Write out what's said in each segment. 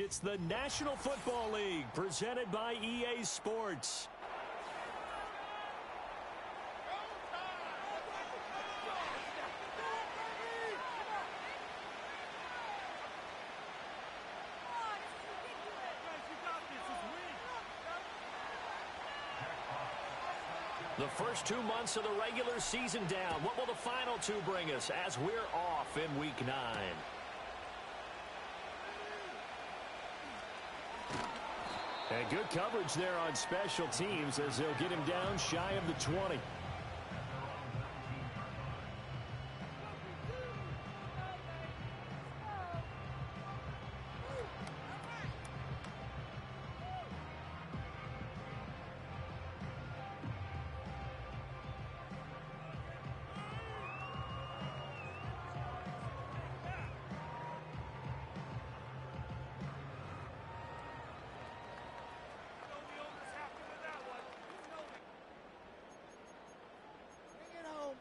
It's the National Football League presented by EA Sports. The first 2 months of the regular season down. What will the final two bring us as we're off in Week 9? And good coverage there on special teams as they'll get him down shy of the 20.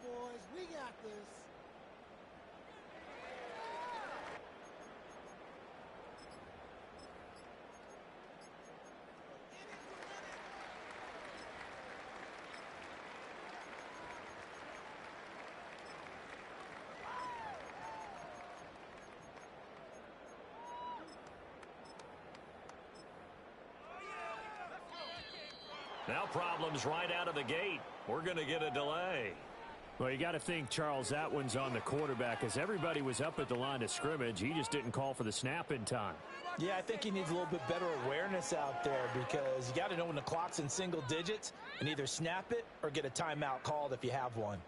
Boys, we got this. Now problems right out of the gate. We're going to get a delay. Well, you got to think, Charles, that one's on the quarterback as everybody was up at the line of scrimmage. He just didn't call for the snap in time. Yeah, I think he needs a little bit better awareness out there because you got to know when the clock's in single digits and either snap it or get a timeout called if you have one.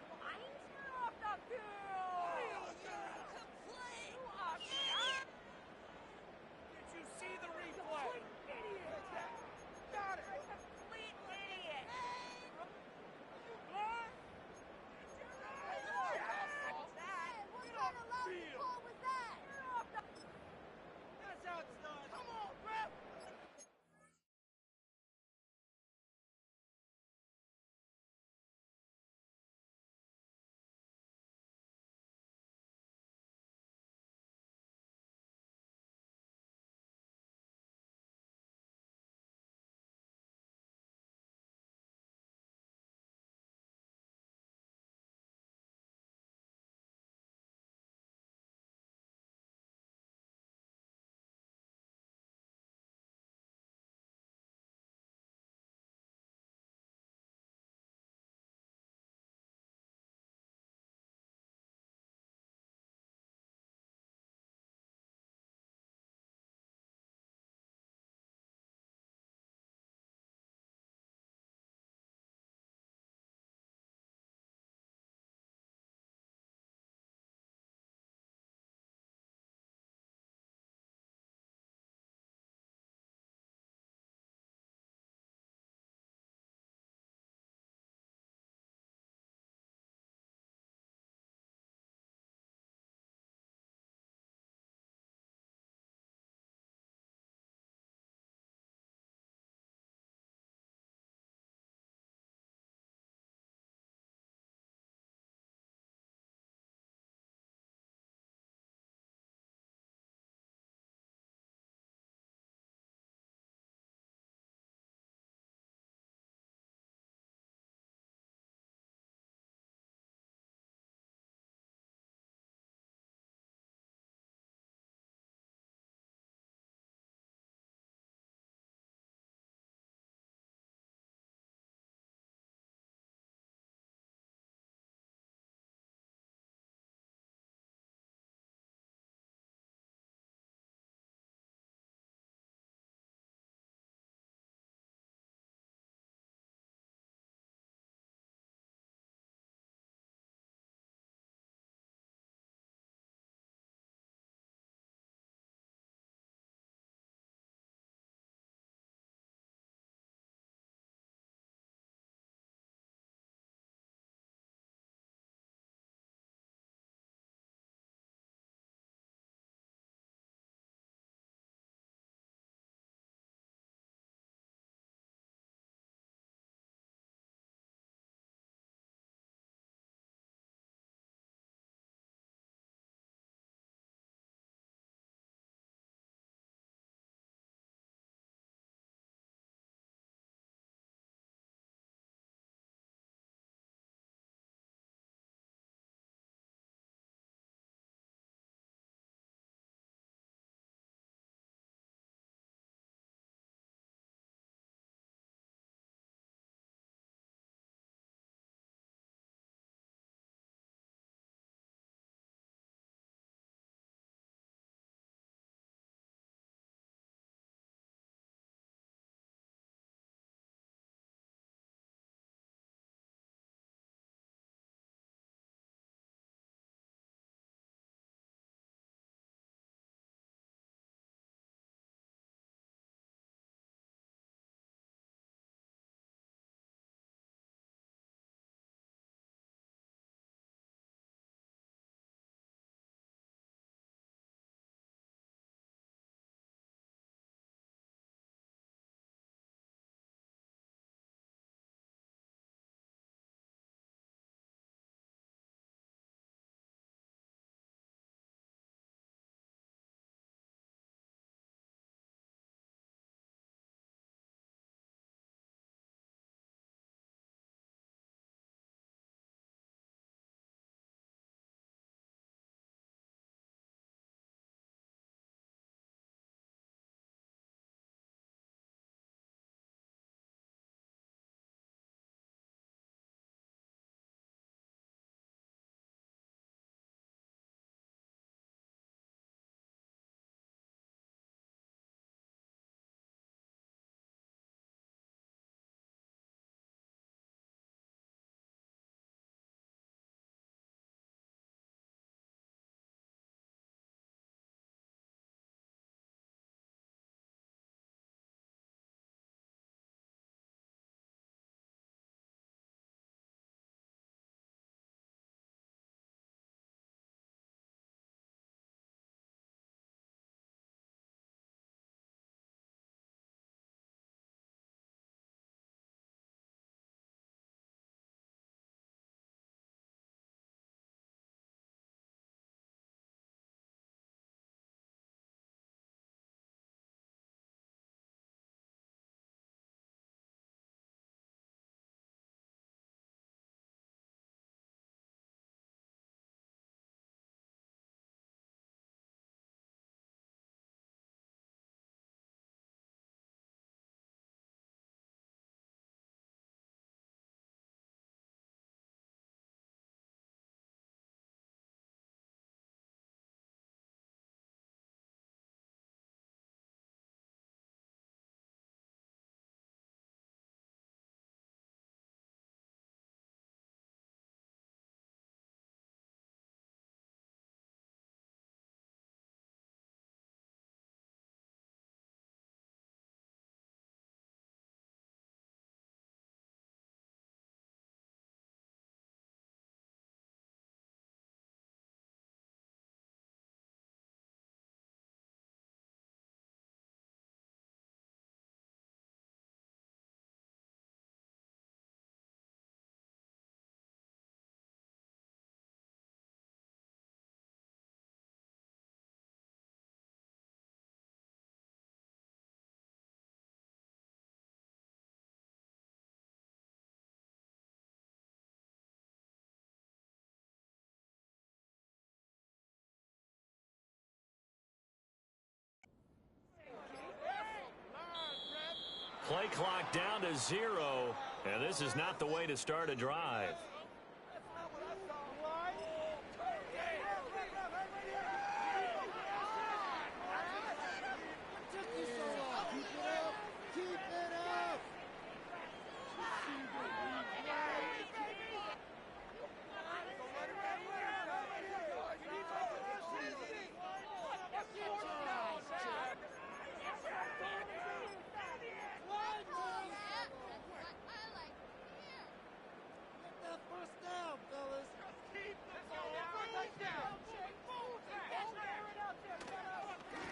clock down to 0, and this is not the way to start a drive.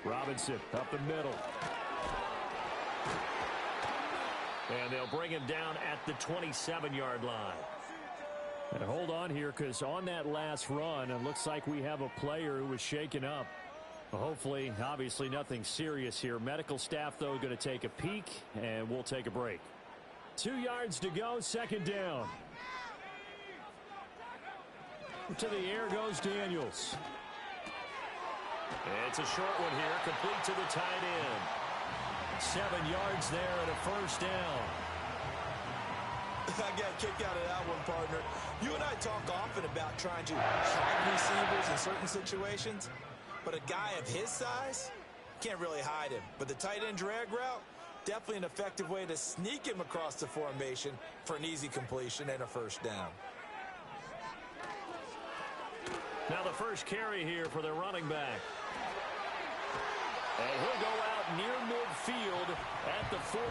Robinson up the middle. And they'll bring him down at the 27-yard line. And hold on here, because on that last run, it looks like we have a player who was shaken up. Hopefully, obviously nothing serious here. Medical staff, though, going to take a peek, and we'll take a break. 2 yards to go, second down. To the air goes Daniels. It's a short one here, complete to the tight end. 7 yards there and a first down. I got a kick out of that one, partner. You and I talk often about trying to hide receivers in certain situations, but a guy of his size can't really hide him. But the tight end drag route, definitely an effective way to sneak him across the formation for an easy completion and a first down. Now the first carry here for their running back. And he'll go out near midfield at the 49.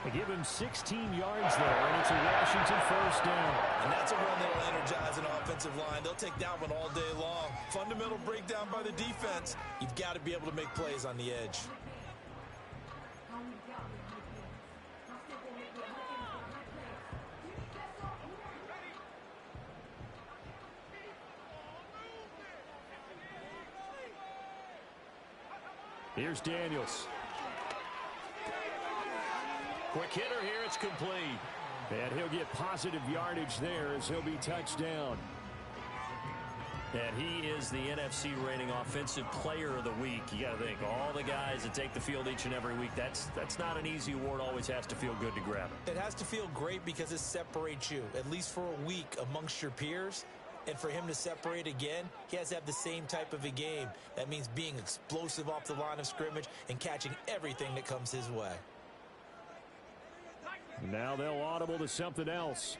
They give him 16 yards there, and it's a Washington first down. And that's a run that'll energize an offensive line. They'll take that one all day long. Fundamental breakdown by the defense. You've got to be able to make plays on the edge. Here's Daniels. Quick hitter here, it's complete. And he'll get positive yardage there as he'll be touched down. And he is the NFC rating offensive player of the week. You got to think, all the guys that take the field each and every week, that's not an easy award. Always has to feel good to grab it. It has to feel great because it separates you, at least for a week, amongst your peers. And for him to separate again, he has to have the same type of a game. That means being explosive off the line of scrimmage and catching everything that comes his way. Now they'll audible to something else.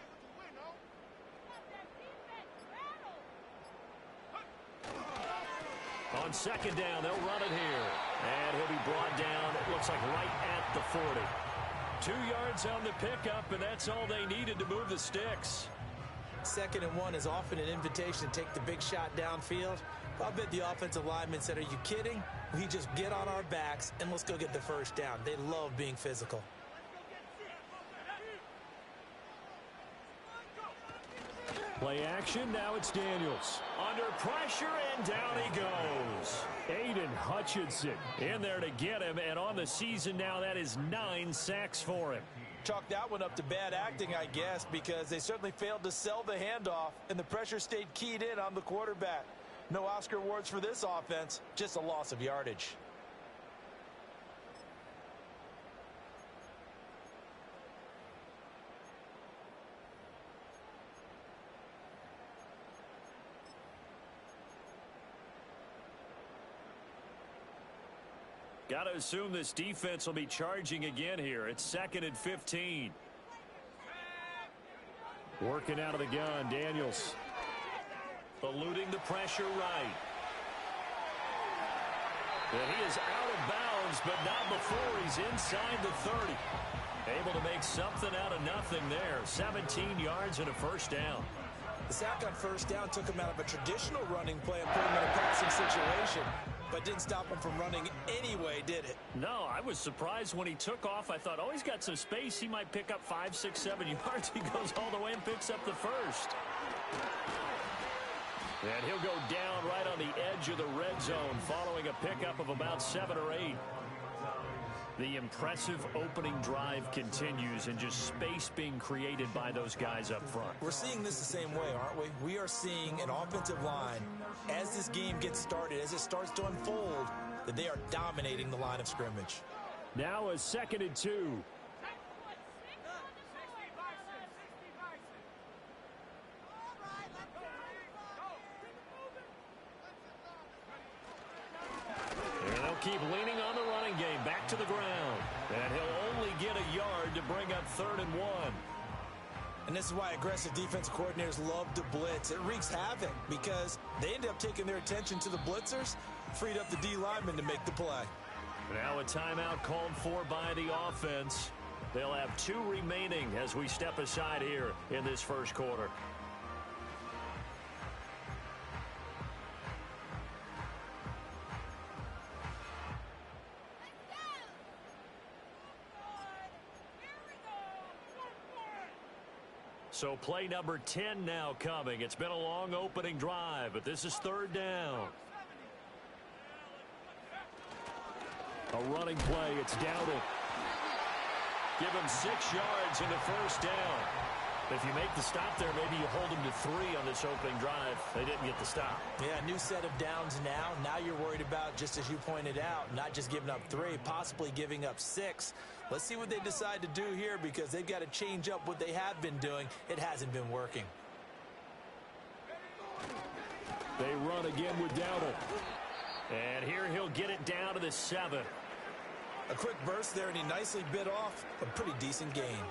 On second down, they'll run it here. And he'll be brought down, it looks like right at the 40. 2 yards on the pickup, and that's all they needed to move the sticks. 2nd and 1 is often an invitation to take the big shot downfield. I bet the offensive lineman said, are you kidding? We just get on our backs and let's go get the first down. They love being physical. Play action, now it's Daniels. Under pressure, and down he goes. Aiden Hutchinson in there to get him, and on the season now, that is 9 sacks for him. Chalk that one up to bad acting, I guess, because they certainly failed to sell the handoff, and the pressure stayed keyed in on the quarterback. No Oscar awards for this offense, just a loss of yardage. Got to assume this defense will be charging again here. It's 2nd and 15. Working out of the gun, Daniels. Eluding the pressure right. And he is out of bounds, but not before he's inside the 30. Able to make something out of nothing there. 17 yards and a first down. The sack on first down took him out of a traditional running play and put him in a passing situation. But didn't stop him from running anyway, did it? No, I was surprised when he took off. I thought, oh, he's got some space. He might pick up 5, 6, 7 yards. He goes all the way and picks up the first. And he'll go down right on the edge of the red zone following a pickup of about 7 or 8. The impressive opening drive continues, and just space being created by those guys up front. We're seeing this the same way, aren't we? We are seeing an offensive line, as this game gets started, as it starts to unfold, that they are dominating the line of scrimmage. Now a 2nd and 2. bring up 3rd and 1. And this is why aggressive defense coordinators love to blitz. It wreaks havoc because they end up taking their attention to the blitzers, freed up the D lineman to make the play. Now a timeout called for by the offense. They'll have 2 remaining as we step aside here in this first quarter. So play number 10 now coming. It's been a long opening drive, but this is 3rd down. A running play. It's Dowdle. Give him 6 yards into 1st down. If you make the stop there, maybe you hold them to 3 on this opening drive. They didn't get the stop. Yeah, new set of downs now. Now you're worried about, just as you pointed out, not just giving up 3, possibly giving up 6. Let's see what they decide to do here because they've got to change up what they have been doing. It hasn't been working. They run again with Dowdle. And here he'll get it down to the 7. A quick burst there, and he nicely bit off a pretty decent gain.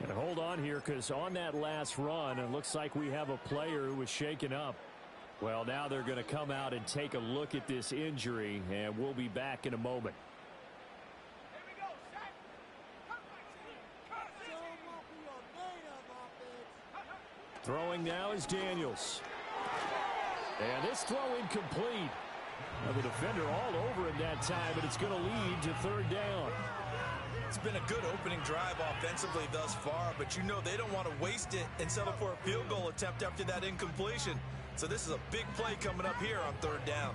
And hold on here, because on that last run, it looks like we have a player who was shaken up. Well, now they're going to come out and take a look at this injury, and we'll be back in a moment. Throwing now is Daniels. And this throw incomplete. Now the defender all over him that time, but it's going to lead to 3rd down. It's been a good opening drive offensively thus far, but you know they don't want to waste it and settle for a field goal attempt after that incompletion. So this is a big play coming up here on 3rd down.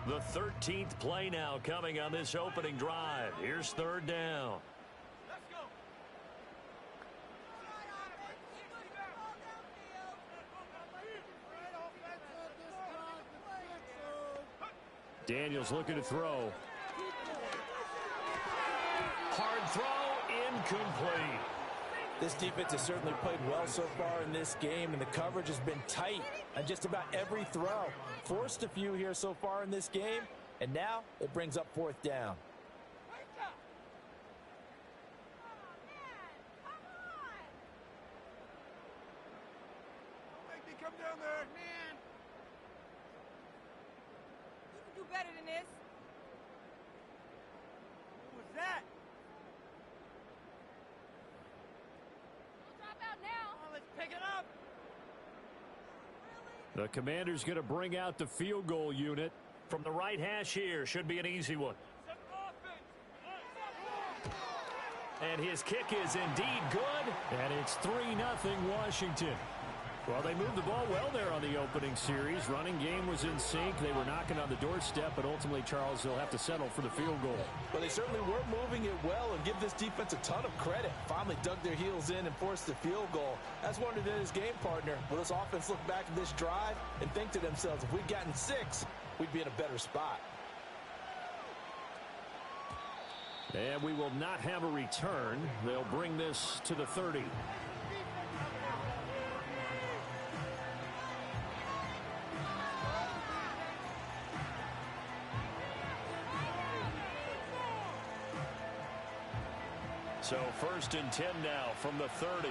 The 13th play now coming on this opening drive. Here's 3rd down. Let's go. Daniels looking to throw. Hard throw, incomplete. This defense has certainly played well so far in this game, and the coverage has been tight on just about every throw. Forced a few here so far in this game, and now it brings up 4th down. Make me come down there. Man. You can do better than this. What was that? Drop out now. Come on, let's pick it up. The Commander's going to bring out the field goal unit from the right hash here. Should be an easy one. And his kick is indeed good. And it's 3-0 Washington. Well, they moved the ball well there on the opening series. Running game was in sync. They were knocking on the doorstep, but ultimately, Charles, they'll have to settle for the field goal. Well, they certainly were moving it well, and give this defense a ton of credit. Finally dug their heels in and forced the field goal. That's wondered in his game partner. Will this offense look back at this drive and think to themselves, if we'd gotten 6, we'd be in a better spot. And we will not have a return. They'll bring this to the 30. So 1st and 10 now from the 30.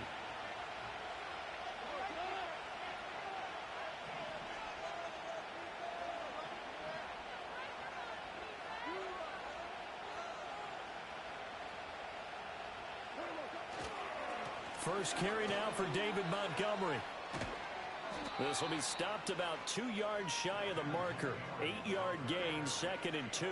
First carry now for David Montgomery. This will be stopped about 2 yards shy of the marker. 8-yard gain, 2nd and 2.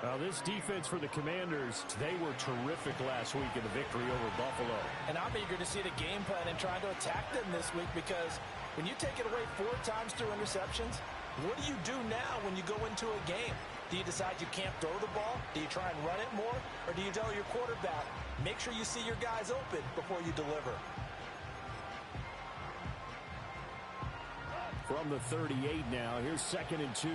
Now this defense for the Commanders, they were terrific last week in the victory over Buffalo. And I'm eager to see the game plan and trying to attack them this week, because when you take it away 4 times through interceptions, what do you do now when you go into a game? Do you decide you can't throw the ball? Do you try and run it more? Or do you tell your quarterback, make sure you see your guys open before you deliver? from the 38 now. Here's 2nd and 2.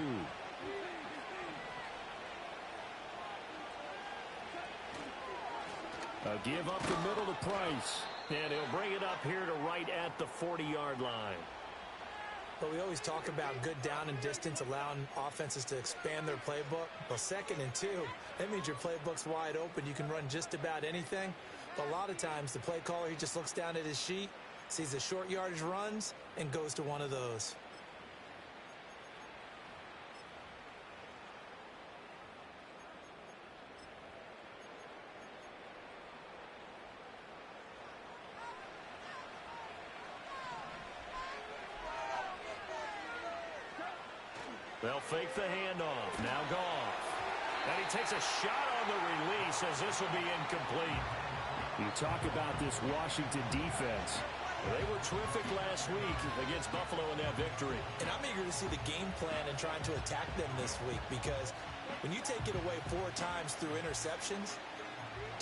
A give up the middle to Price. And he'll bring it up here to right at the 40-yard line. But we always talk about good down and distance, allowing offenses to expand their playbook. Well, 2nd and 2, that means your playbook's wide open. You can run just about anything. But a lot of times, the play caller, he just looks down at his sheet, sees the short yardage runs, and goes to one of those. They'll fake the handoff. Now Goff. And he takes a shot on the release as this will be incomplete. You talk about this Washington defense. They were terrific last week against Buffalo in that victory. And I'm eager to see the game plan and trying to attack them this week, because when you take it away 4 times through interceptions,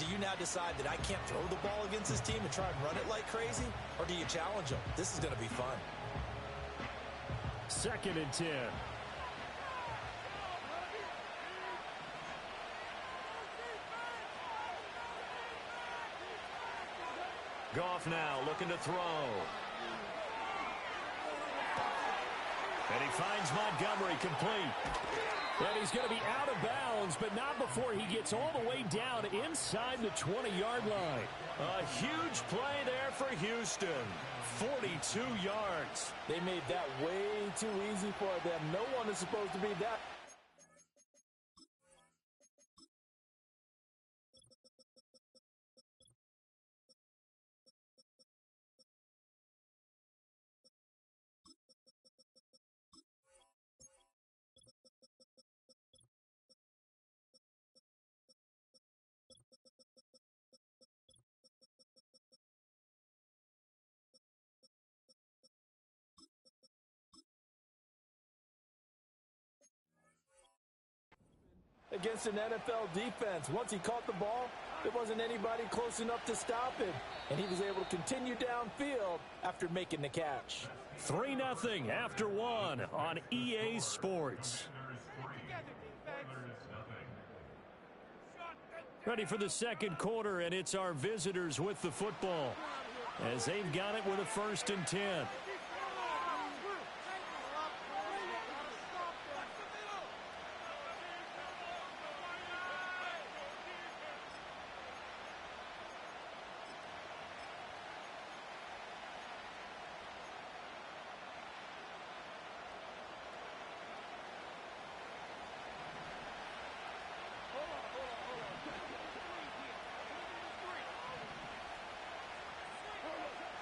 do you now decide that I can't throw the ball against this team and try and run it like crazy? Or do you challenge them? This is going to be fun. 2nd and 10. Goff now looking to throw. And he finds Montgomery complete. And he's going to be out of bounds, but not before he gets all the way down inside the 20-yard line. A huge play there for Houston. 42 yards. They made that way too easy for them. No one is supposed to be that. Against an NFL defense. Once he caught the ball, there wasn't anybody close enough to stop him. And he was able to continue downfield after making the catch. 3-0 after 1 on EA Sports. Ready for the second quarter, and it's our visitors with the football as they've got it with a 1st and 10.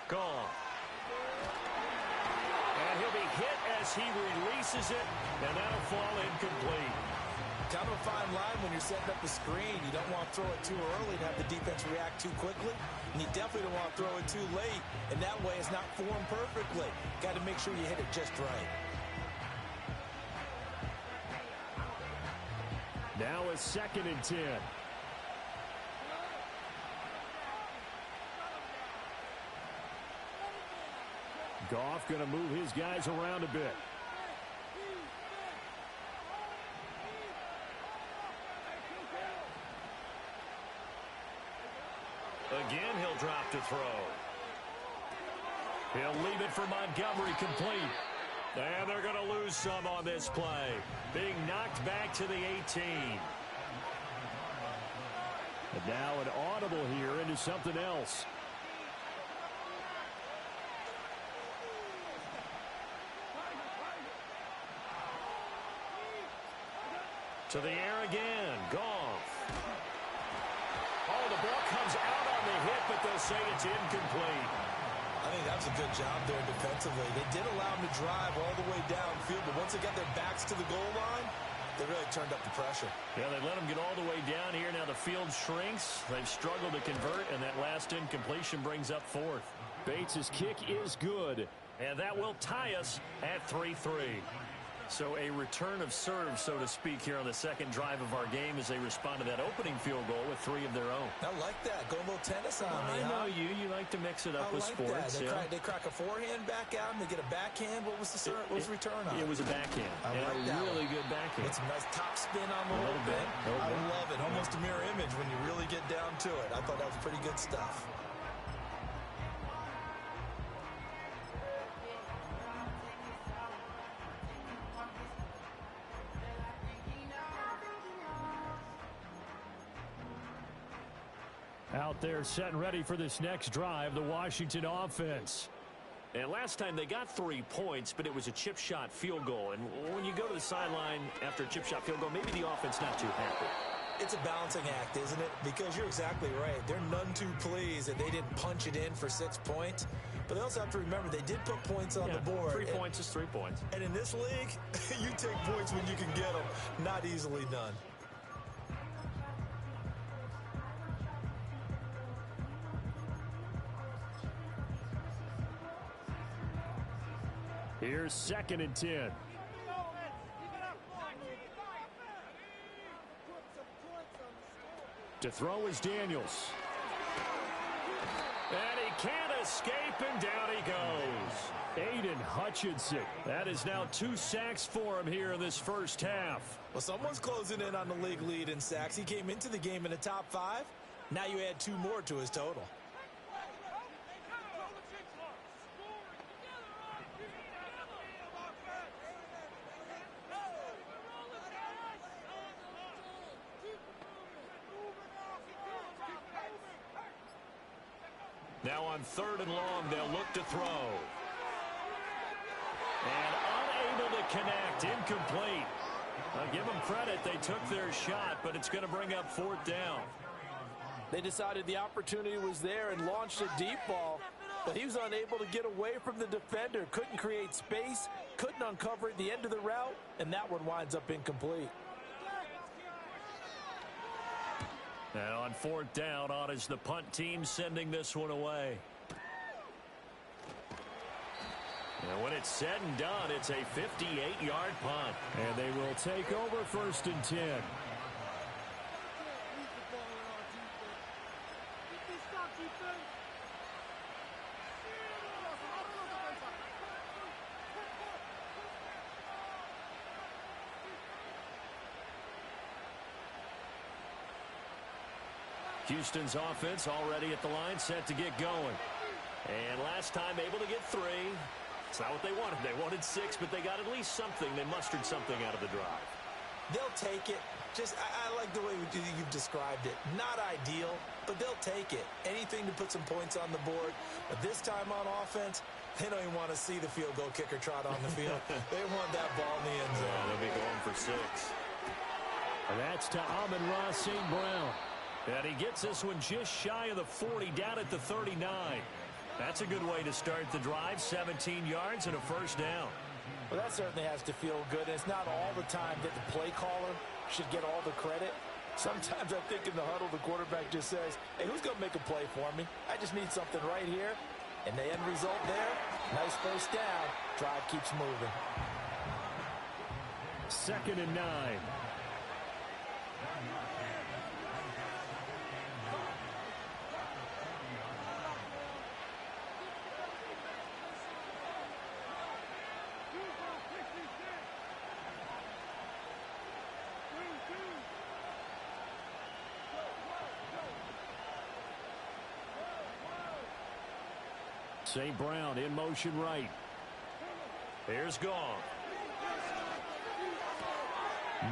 Goff. And he'll be hit as he releases it, and that'll fall incomplete. Kind of a fine line when you're setting up the screen. You don't want to throw it too early and have the defense react too quickly. And you definitely don't want to throw it too late. And that way it's not formed perfectly. Got to make sure you hit it just right. Now it's 2nd and 10. Goff going to move his guys around a bit. Again, he'll drop to throw. He'll leave it for Montgomery complete. And they're going to lose some on this play. Being knocked back to the 18. And now an audible here into something else. To the air again. Goff. Oh, the ball comes out on the hit, but they'll say it's incomplete. I think that was a good job there defensively. They did allow them to drive all the way downfield, but once they got their backs to the goal line, they really turned up the pressure. Yeah, they let them get all the way down here. Now the field shrinks. They've struggled to convert, and that last incompletion brings up 4th. Bates' kick is good, and that will tie us at 3-3. So a return of serve, so to speak, here on the second drive of our game as they respond to that opening field goal with 3 of their own. I like that. Go a little tennis on me, I know huh? you like to mix it up with like sports. That. They crack a forehand back out and they get a backhand. What was the return on? It was a backhand. I like that really one. good backhand. With some nice top spin on the whole thing. I love it. Almost a mirror image when you really get down to it. I thought that was pretty good stuff. Out there set and ready for this next drive, the Washington offense. And last time they got 3 points, but it was a chip shot field goal. And when you go to the sideline after a chip shot field goal, maybe the offense not too happy. It's a balancing act, isn't it? Because you're exactly right. They're none too pleased that they didn't punch it in for 6 points. But they also have to remember they did put points on the board. 3 points is 3 points. And in this league, you take points when you can get them. Not easily done. Here's 2nd and 10. To throw is Daniels. And he can't escape, and down he goes. Aiden Hutchinson. That is now 2 sacks for him here in this first half. Well, someone's closing in on the league lead in sacks. He came into the game in the top 5. Now you add 2 more to his total. Now on 3rd and long, they'll look to throw. And unable to connect, incomplete. I'll give them credit, they took their shot, but it's going to bring up 4th down. They decided the opportunity was there and launched a deep ball, but he was unable to get away from the defender, couldn't create space, couldn't uncover at the end of the route, and that one winds up incomplete. And on 4th down, on is the punt team sending this one away. And when it's said and done, it's a 58-yard punt. And they will take over 1st and 10. Houston's offense already at the line, set to get going. And last time able to get 3. It's not what they wanted. They wanted 6, but they got at least something. They mustered something out of the drive. They'll take it. I like the way you've described it. Not ideal, but they'll take it. Anything to put some points on the board. But this time on offense, they don't even want to see the field goal kicker trot on the field. They want that ball in the end zone. Yeah, they'll be going for 6. And that's to Amon-Ra St. Brown. And he gets this one just shy of the 40, down at the 39. That's a good way to start the drive. 17 yards and a 1st down. Well, that certainly has to feel good. And it's not all the time that the play caller should get all the credit. Sometimes I think in the huddle, the quarterback just says, hey, who's going to make a play for me? I just need something right here. And the end result there, nice 1st down. Drive keeps moving. 2nd and 9. St. Brown in motion right. Here's Gong.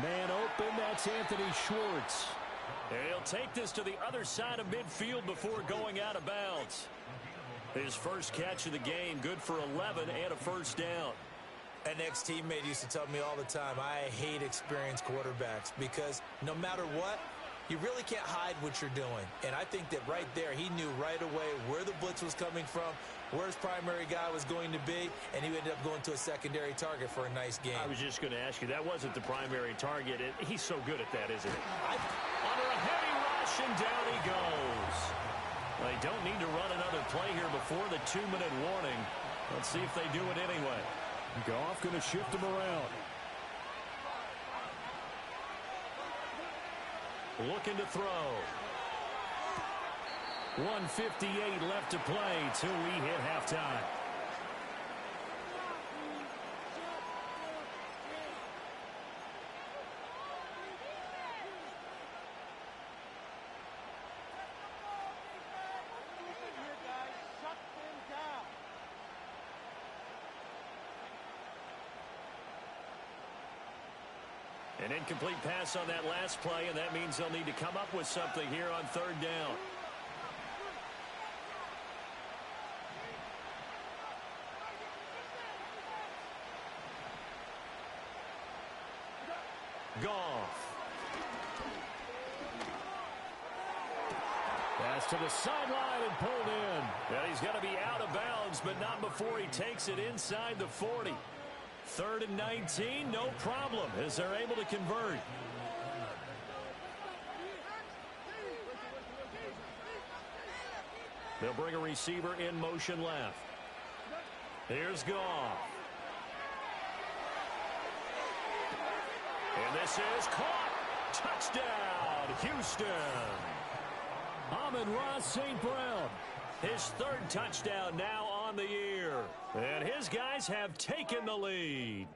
Man open, that's Anthony Schwartz. And he'll take this to the other side of midfield before going out of bounds. His first catch of the game, good for 11 and a 1st down. An ex-teammate used to tell me all the time, I hate experienced quarterbacks because no matter what, you really can't hide what you're doing. And I think that right there, he knew right away where the blitz was coming from, where his primary guy was going to be, and he ended up going to a secondary target for a nice game. I was just going to ask you, that wasn't the primary target. He's so good at that, isn't he? Under a heavy rush, and down he goes. They don't need to run another play here before the 2-minute warning. Let's see if they do it anyway. Goff going to shift him around. looking to throw. 1:58 left to play till we hit halftime. An incomplete pass on that last play, and that means they'll need to come up with something here on third down. Goff. Pass to the sideline and pulled in. And he's going to be out of bounds, but not before he takes it inside the 40. 3rd and 19, no problem, as they're able to convert. They'll bring a receiver in motion left. Here's Goff. And this is caught. Touchdown, Houston. Amon-Ra St. Brown. His 3rd touchdown now on the year. And his guys have taken the lead.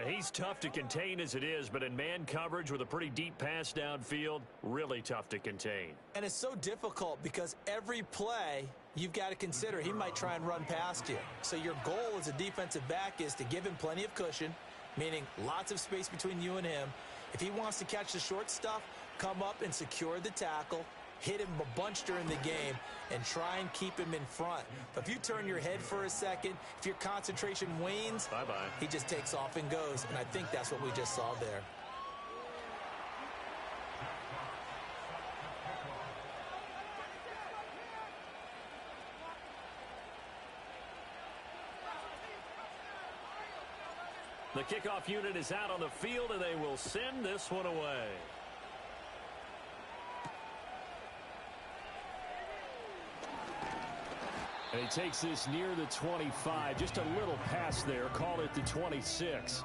He's tough to contain as it is, but in man coverage with a pretty deep pass downfield, really tough to contain. And it's so difficult because every play you've got to consider he might try and run past you. So your goal as a defensive back is to give him plenty of cushion, meaning lots of space between you and him. If he wants to catch the short stuff, come up and secure the tackle, hit him a bunch during the game, and try and keep him in front. But if you turn your head for a second, if your concentration wanes, bye-bye, he just takes off and goes. And I think that's what we just saw there. The kickoff unit is out on the field, and they will send this one away. And he takes this near the 25. Just a little pass there. Call it the 26.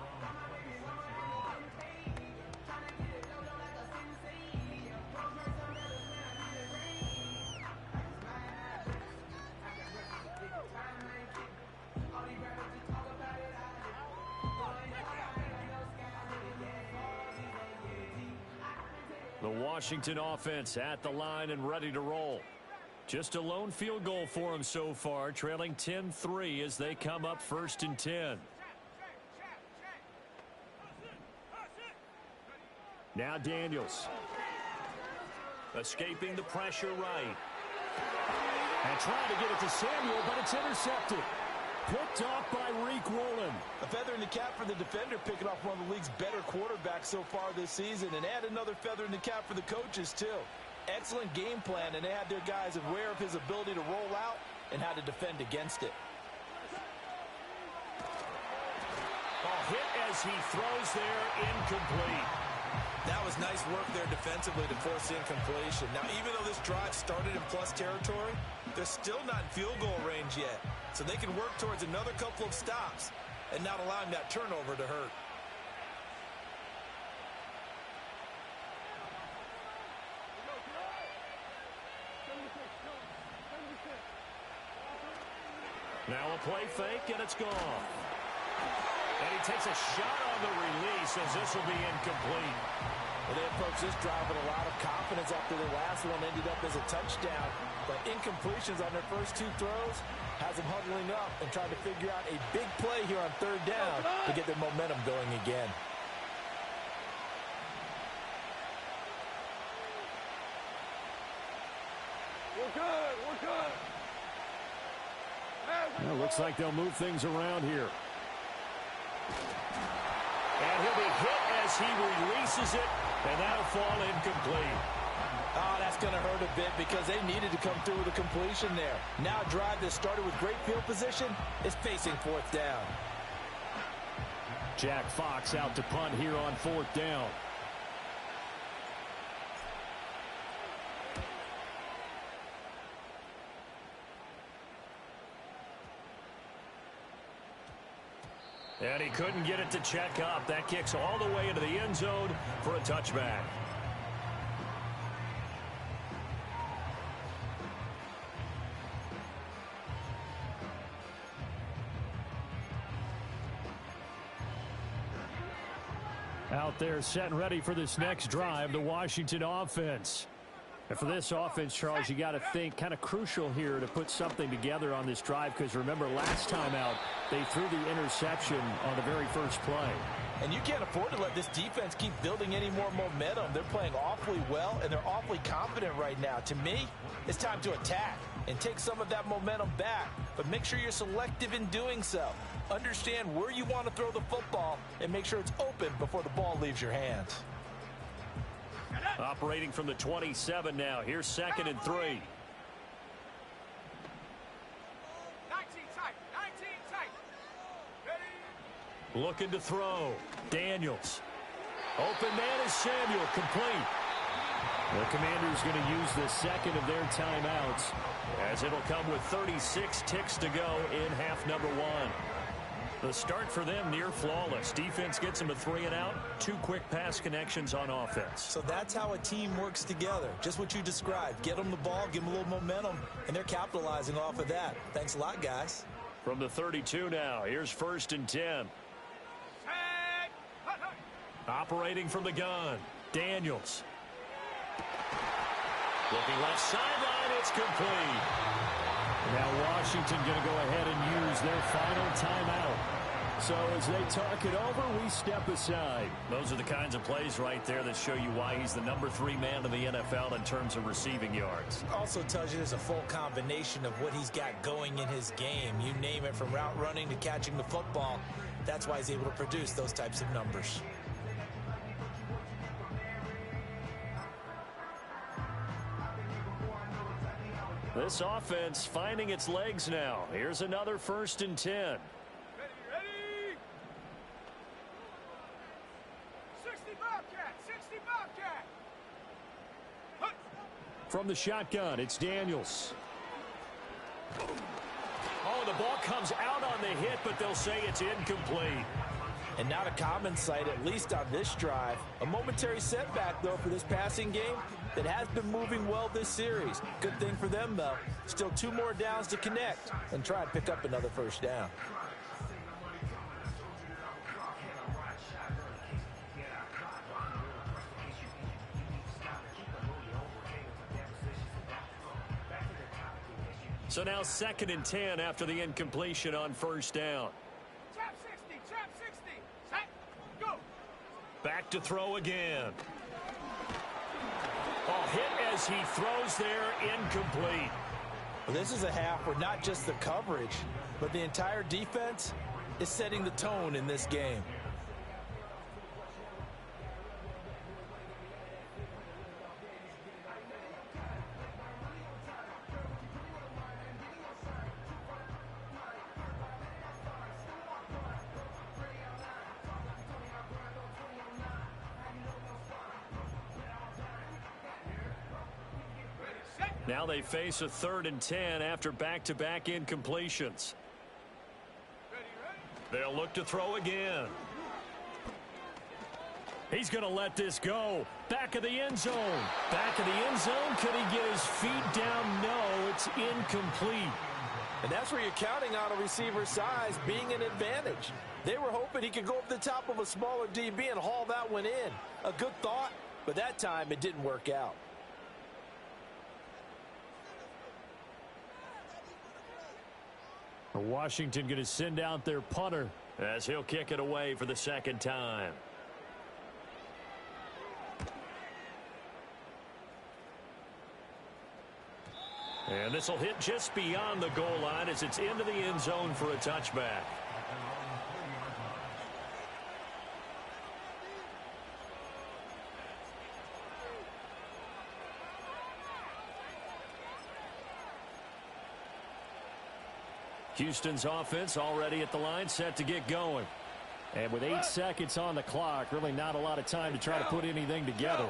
The Washington offense at the line and ready to roll. Just a lone field goal for them so far, trailing 10-3 as they come up 1st and 10. Now Daniels. Escaping the pressure right. And trying to get it to Samuel, but it's intercepted. Picked off by Reek Woolen. A feather in the cap for the defender, picking off one of the league's better quarterbacks so far this season, and add another feather in the cap for the coaches, too. Excellent game plan, and they had their guys aware of his ability to roll out and how to defend against it. Hit as he throws there, incomplete. That was nice work there defensively to force incompletion. Now, even though this drive started in plus territory, they're still not in field goal range yet. So they can work towards another couple of stops and not allowing that turnover to hurt. Now a play fake, and it's gone. And he takes a shot on the release as this will be incomplete. Well, they approached this drive with a lot of confidence after the last one ended up as a touchdown. But incompletions on their first 2 throws has them huddling up and trying to figure out a big play here on 3rd down to get their momentum going again. We're good. We're good. Well, looks like they'll move things around here. And he'll be hit as he releases it, and that'll fall incomplete. Oh, that's going to hurt a bit because they needed to come through with a completion there. Now a drive that started with great field position is facing 4th down. Jack Fox out to punt here on 4th down. And he couldn't get it to check up. That kicks all the way into the end zone for a touchback. Out there set and ready for this next drive, the Washington offense. And for this offense, Charles, you got to think kind of crucial here to put something together on this drive, because remember last time out, they threw the interception on the very first play. And you can't afford to let this defense keep building any more momentum. They're playing awfully well, and they're awfully confident right now. To me, it's time to attack and take some of that momentum back, but make sure you're selective in doing so. Understand where you want to throw the football and make sure it's open before the ball leaves your hands. Operating from the 27 now. Here's 2nd and 3. 19 tight. 19 tight. Ready? Looking to throw. Daniels. Open man is Samuel. Complete. The Commanders going to use the second of their timeouts, as it'll come with 36 ticks to go in half number 1. The start for them near flawless. Defense gets them a 3-and-out. 2 quick pass connections on offense. So that's how a team works together. Just what you described. Get them the ball, give them a little momentum, and they're capitalizing off of that. Thanks a lot, guys. From the 32 now, here's 1st and 10. Operating from the gun, Daniels. Looking left sideline, it's complete. Now Washington going to go ahead and use their final timeout. So as they talk it over, we step aside. Those are the kinds of plays right there that show you why he's the number 3 man in the NFL in terms of receiving yards. Also tells you there's a full combination of what he's got going in his game. You name it, from route running to catching the football. That's why he's able to produce those types of numbers. This offense finding its legs now. Here's another 1st and 10. Ready? 60 Bobcat. 60 Bobcat. Hunt. From the shotgun, it's Daniels. Oh, the ball comes out on the hit, but they'll say it's incomplete. And not a common sight, at least on this drive. A momentary setback, though, for this passing game that has been moving well this series. Good thing for them, though. Still 2 more downs to connect and try and pick up another 1st down. So now 2nd and 10 after the incompletion on 1st down. Trap 60. Trap 60. Set. Go. Back to throw again. Oh, hit as he throws there, incomplete. Well, this is a half where not just the coverage, but the entire defense is setting the tone in this game. Now they face a 3rd and 10 after back-to-back incompletions. They'll look to throw again. He's going to let this go. Back of the end zone. Back of the end zone. Could he get his feet down? No, it's incomplete. And that's where you're counting on a receiver's size being an advantage. They were hoping he could go over the top of a smaller DB and haul that one in. A good thought, but that time it didn't work out. Washington going to send out their punter as he'll kick it away for the 2nd time. And this will hit just beyond the goal line as it's into the end zone for a touchback. Houston's offense already at the line, set to get going. And with 8 seconds on the clock, really not a lot of time to try to put anything together.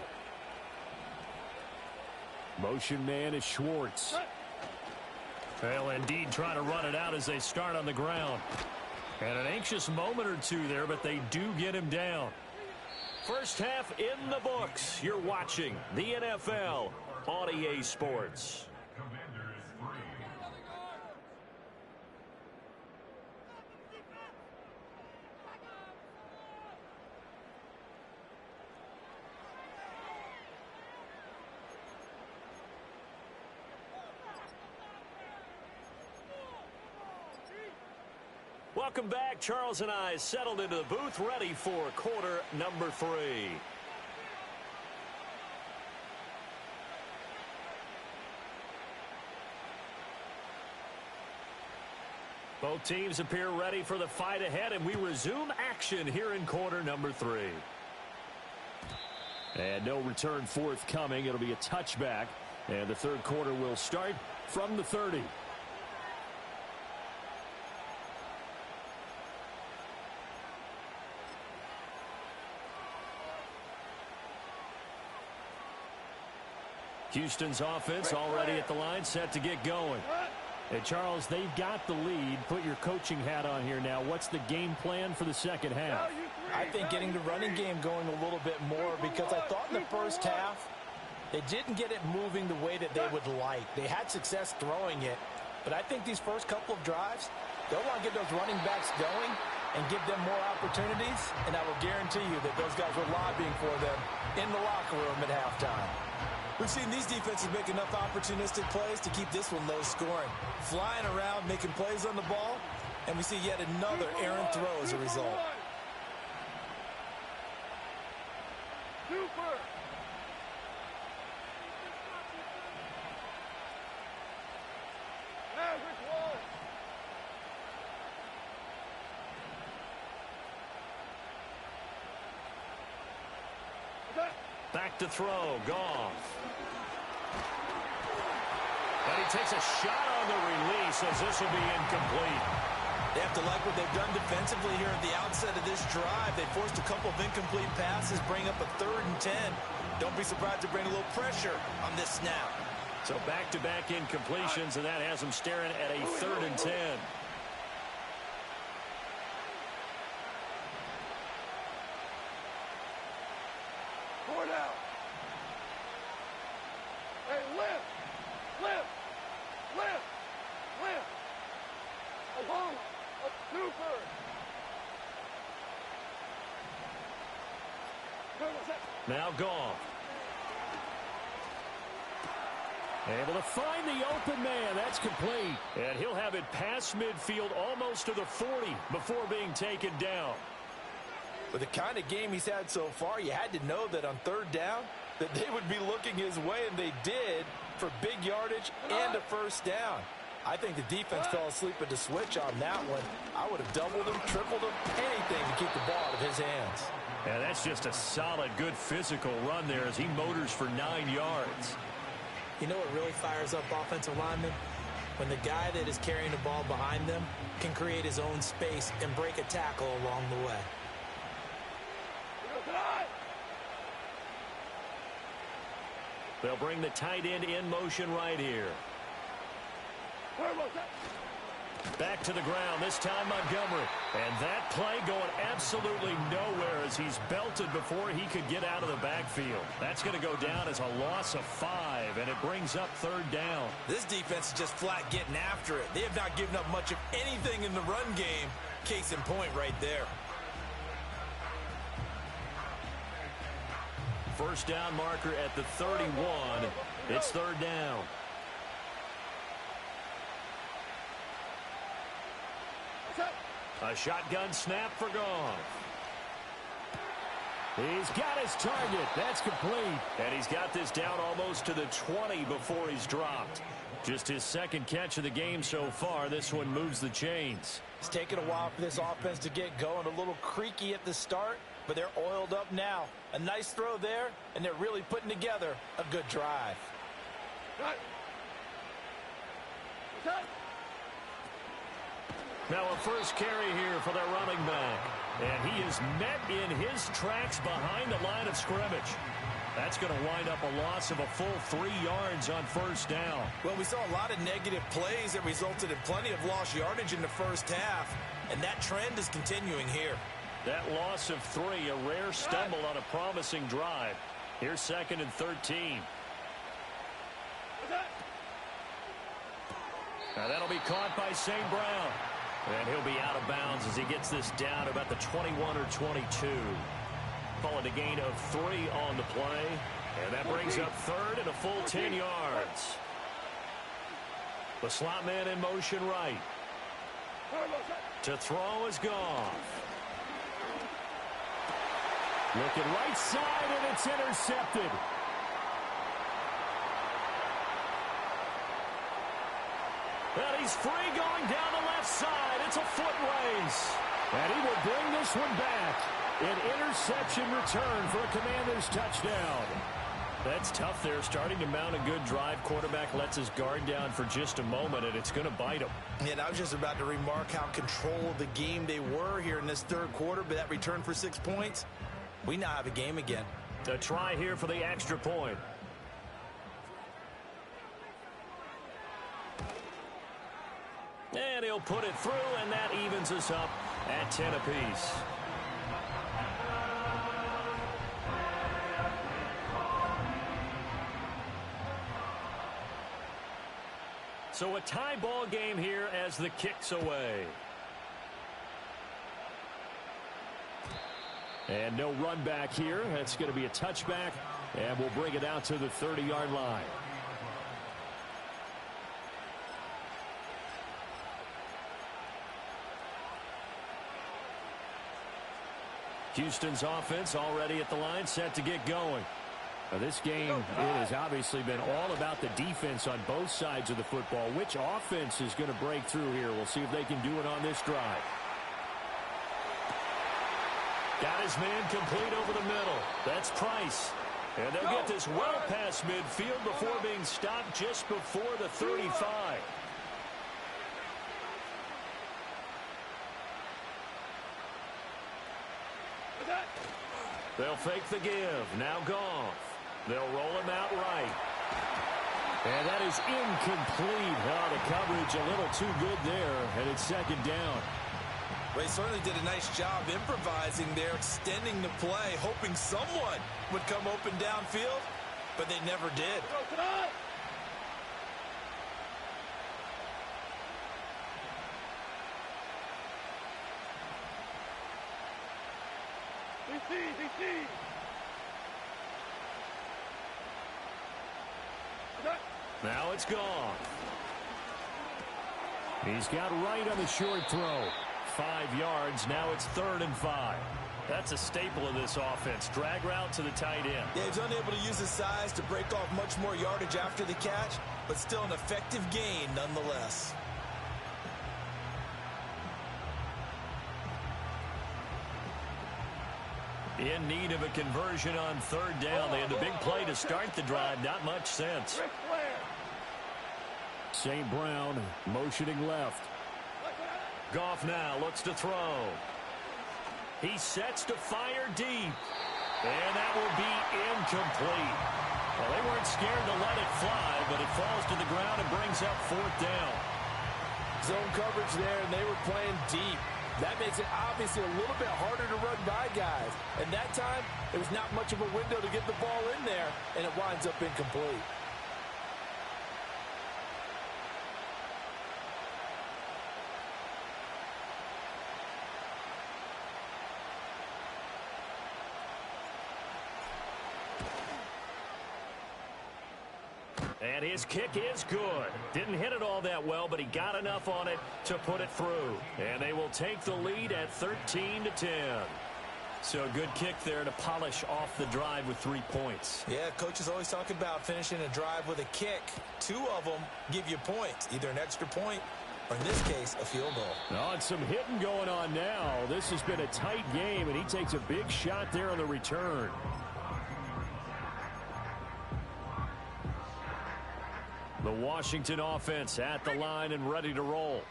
Motion man is Schwartz. Well, indeed, trying to run it out as they start on the ground. And an anxious moment or two there, but they do get him down. First half in the books. You're watching the NFL on EA Sports. Welcome back. Charles and I settled into the booth, ready for quarter number 3. Both teams appear ready for the fight ahead, and we resume action here in quarter number 3. And no return forthcoming. It'll be a touchback, and the third quarter will start from the 30. Houston's offense already at the line, set to get going. Hey, Charles, they've got the lead. Put your coaching hat on here now. What's the game plan for the second half? I think getting the running game going a little bit more, because I thought in the first half they didn't get it moving the way that they would like. They had success throwing it, but I think these first couple of drives, they'll want to get those running backs going and give them more opportunities, and I will guarantee you that those guys were lobbying for them in the locker room at halftime. We've seen these defenses make enough opportunistic plays to keep this one low scoring. Flying around, making plays on the ball, and we see yet another errant throw as a result. Super. Average one. Back to throw, Goff. And he takes a shot on the release as this will be incomplete. They have to like what they've done defensively here at the outset of this drive. They forced a couple of incomplete passes, bring up a 3rd and 10. Don't be surprised to bring a little pressure on this snap. So back-to-back incompletions, and that has them staring at a 3rd and 10. Four down. Hey, lift. Lift. Lift. Lift. Along. A super. Now Goff. Able to find the open man. That's complete. And he'll have it past midfield almost to the 40 before being taken down. With the kind of game he's had so far, you had to know that on 3rd down that they would be looking his way, and they did, for big yardage and a 1st down. I think the defense fell asleep at the switch on that one. I would have doubled him, tripled him, anything to keep the ball out of his hands. Yeah, that's just a solid, good physical run there as he motors for 9 yards. You know what really fires up offensive linemen? When the guy that is carrying the ball behind them can create his own space and break a tackle along the way. They'll bring the tight end in motion right here. Back to the ground, this time Montgomery. And that play going absolutely nowhere as he's belted before he could get out of the backfield. That's going to go down as a loss of 5, and it brings up 3rd down. This defense is just flat getting after it. They have not given up much of anything in the run game. Case in point right there. First down marker at the 31. It's 3rd down. A shotgun snap for Goff. He's got his target. That's complete. And he's got this down almost to the 20 before he's dropped. Just his 2nd catch of the game so far. This one moves the chains. It's taken a while for this offense to get going. A little creaky at the start, but they're oiled up now. A nice throw there, and they're really putting together a good drive. Now a first carry here for their running back. And he is met in his tracks behind the line of scrimmage. That's going to wind up a loss of a full 3 yards on 1st down. Well, we saw a lot of negative plays that resulted in plenty of lost yardage in the first half, and that trend is continuing here. That loss of 3, a rare stumble on a promising drive. Here's 2nd and 13. Now that'll be caught by St. Brown. And he'll be out of bounds as he gets this down about the 21 or 22. Call it a gain of 3 on the play. And that brings up 3rd and a full 10 yards. The slot man in motion right. To throw is Goff. Looking right side, and it's intercepted. And he's free going down the left side. It's a foot race. And he will bring this one back. An interception return for a Commanders touchdown. That's tough there, starting to mount a good drive. Quarterback lets his guard down for just a moment, and it's going to bite him. And I was just about to remark how control of the game they were here in this third quarter, but that return for 6 points, we now have a game again. A try here for the extra point. And he'll put it through, and that evens us up at 10 apiece. So a tie ball game here as the kick's away. And no run back here. That's going to be a touchback, and we'll bring it out to the 30-yard line. Houston's offense already at the line, set to get going. Now this game, it has obviously been all about the defense on both sides of the football. Which offense is going to break through here? We'll see if they can do it on this drive. Got his man complete over the middle. That's Price. And they'll get this well past midfield before being stopped just before the 35. They'll fake the give. Now Goff. They'll roll him out right. And that is incomplete. Oh, the coverage a little too good there, and it's second down. Well, he certainly did a nice job improvising there, extending the play, hoping someone would come open downfield, but they never did. Now it's gone. He's got right on the short throw. 5 yards. Now it's 3rd and 5. That's a staple of this offense. Drag route to the tight end. Yeah, he's unable to use his size to break off much more yardage after the catch, but still an effective gain nonetheless. In need of a conversion on 3rd down. They had the big play to start the drive. Not much sense. St. Brown motioning left. Goff now looks to throw. He sets to fire deep. And that will be incomplete. Well, they weren't scared to let it fly, but it falls to the ground and brings up 4th down. Zone coverage there, and they were playing deep. That makes it obviously a little bit harder to run by guys. And that time, there was not much of a window to get the ball in there, and it winds up incomplete. And his kick is good. Didn't hit it all that well, but he got enough on it to put it through. And they will take the lead at 13-10. So a good kick there to polish off the drive with 3 points. Yeah, coaches always talk about finishing a drive with a kick. 2 of them give you points, either an extra point or, in this case, a field goal. Oh, and some hitting going on now. This has been a tight game, and he takes a big shot there on the return. The Washington offense at the line and ready to roll.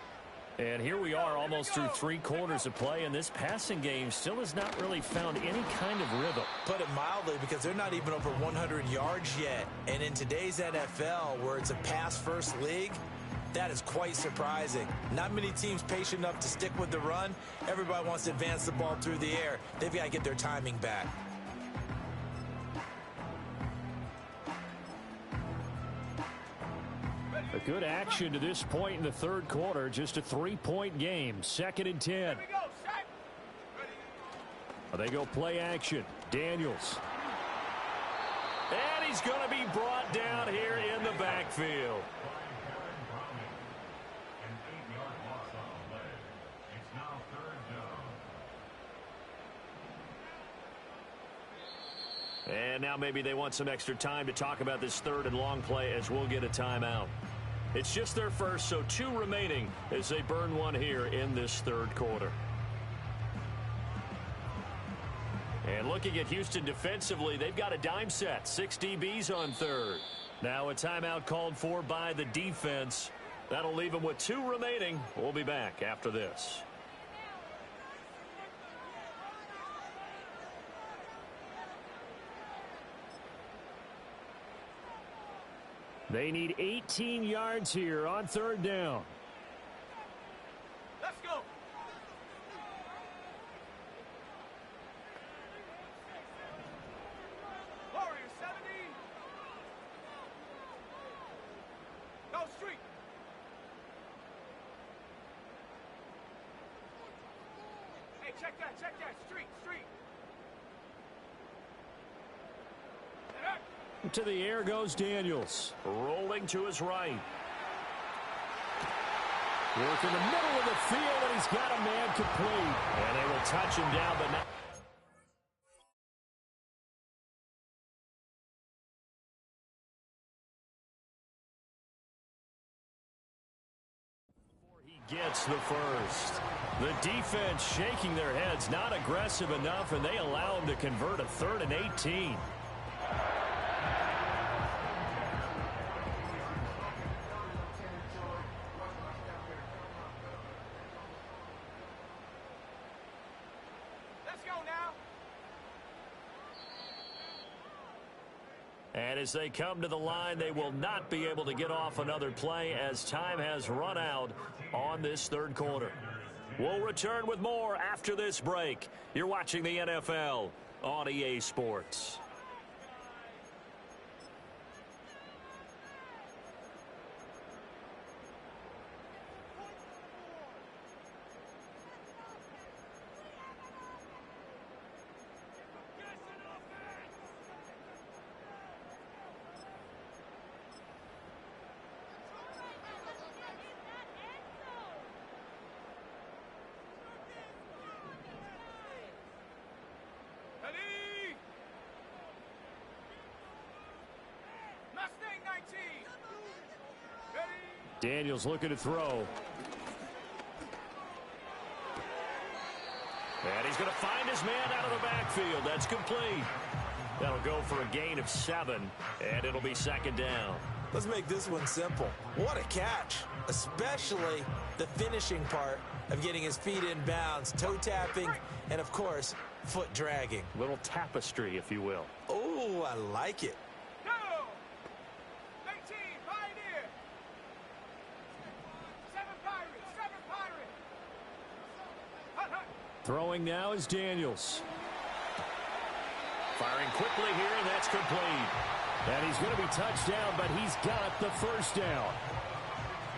And here we are almost through 3 quarters of play, and this passing game still has not really found any kind of rhythm. Put it mildly, because they're not even over 100 yards yet. And in today's NFL, where it's a pass-first league, that is quite surprising. Not many teams patient enough to stick with the run. Everybody wants to advance the ball through the air. They've got to get their timing back. A good action to this point in the 3rd quarter. Just a 3-point game. 2nd and 10. They go play action. Daniels. And he's going to be brought down here in the backfield. And now maybe they want some extra time to talk about this third and long play as we'll get a timeout. It's just their first, so 2 remaining as they burn one here in this third quarter. And looking at Houston defensively, they've got a dime set. 6 DBs on third. Now a timeout called for by the defense. That'll leave them with 2 remaining. We'll be back after this. They need 18 yards here on third down. Let's go. Warriors 70. Go street. Hey, check that. Street. To the air goes Daniels. Rolling to his right. Work in the middle of the field, and he's got a man complete. And they will touch him down, but not. He gets the first. The defense shaking their heads, not aggressive enough, and they allow him to convert a 3rd and 18. And as they come to the line, they will not be able to get off another play as time has run out on this third quarter. We'll return with more after this break. You're watching the NFL on EA Sports. Daniels looking to throw. And he's going to find his man out of the backfield. That's complete. That'll go for a gain of 7, and it'll be 2nd down. Let's make this one simple. What a catch, especially the finishing part of getting his feet in bounds, toe tapping, and, of course, foot dragging. Little tapestry, if you will. Oh, I like it. Throwing now is Daniels. Firing quickly here, and that's complete. And he's going to be touched down, but he's got the first down.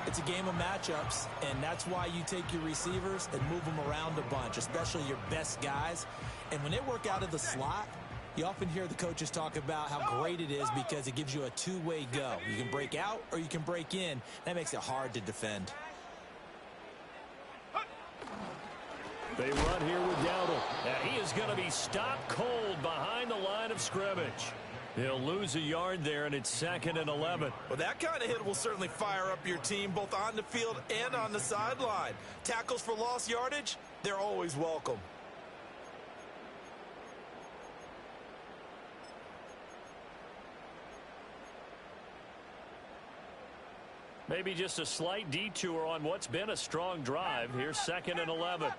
It's a game of matchups, and that's why you take your receivers and move them around a bunch, especially your best guys. And when they work out of the slot, you often hear the coaches talk about how great it is because it gives you a two-way go. You can break out or you can break in. That makes it hard to defend. They run here with Dowdle. And he is going to be stopped cold behind the line of scrimmage. He'll lose a yard there, and it's 2nd and 11. Well, that kind of hit will certainly fire up your team both on the field and on the sideline. Tackles for lost yardage, they're always welcome. Maybe just a slight detour on what's been a strong drive. Here's 2nd and 11.